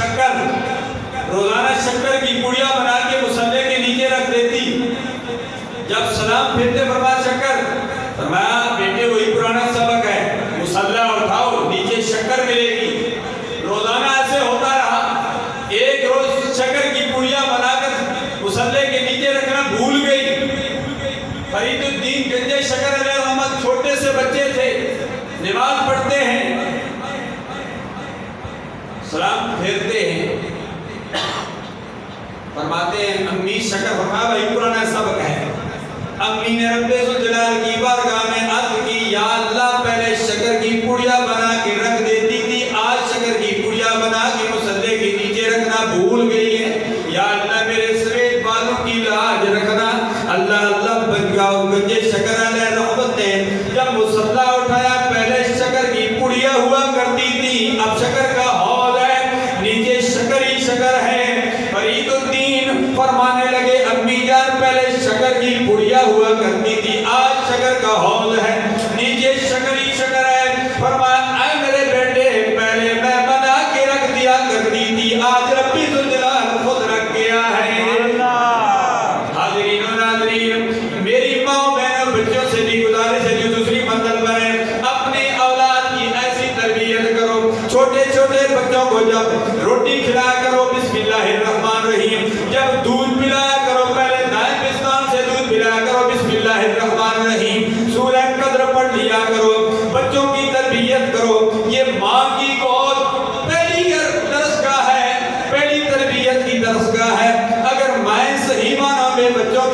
شکر روزانہ شکر کی پڑیا بنا کے مصلے کے نیچے رکھ دیتی. جب سلام پھرتے فرمایا شکر، فرمایا بیٹے وہی پرانا سبق ہے، مصلا اٹھاؤ نیچے شکر ملے گی. روزانہ ایسے ہوتا رہا. ایک روز شکر کی پڑیا بنا کر مصلے کے نیچے رکھنا بھول گئی. فرید الدین گنجے شکر علیہ رحمت چھوٹے سے بچے تھے، نماز پڑھتے ہیں، سلام پھیرتے ہیں، فرماتے ہیں امی شکر، فرمایا بھائی پرانا سبق ہے. امی نے رب ذوالجلال کی بارگاہ میں عرض کی یا اللہ پہلے شکر کی پڑیا بنا کے رکھ دیتی تھی، آج شکر کی پڑیا بنا کے مصلے کے نیچے رکھنا بھول گئی ہے. یا اللہ میرے سفید بالوں کی لاج رکھنا. اللہ اللہ گنجے شکر علیہ رحمت نے جب مصلا اٹھایا پہلے شکر کی پڑیا ہوا کرتی تھی، اب شکر کا حوض ہے، نیچے شکر ہی شکر ہے. فرید الدین فرمانے لگے امی جان پہلے شکر کی پڑیا ہوا کرتی تھی، آج شکر کا حوض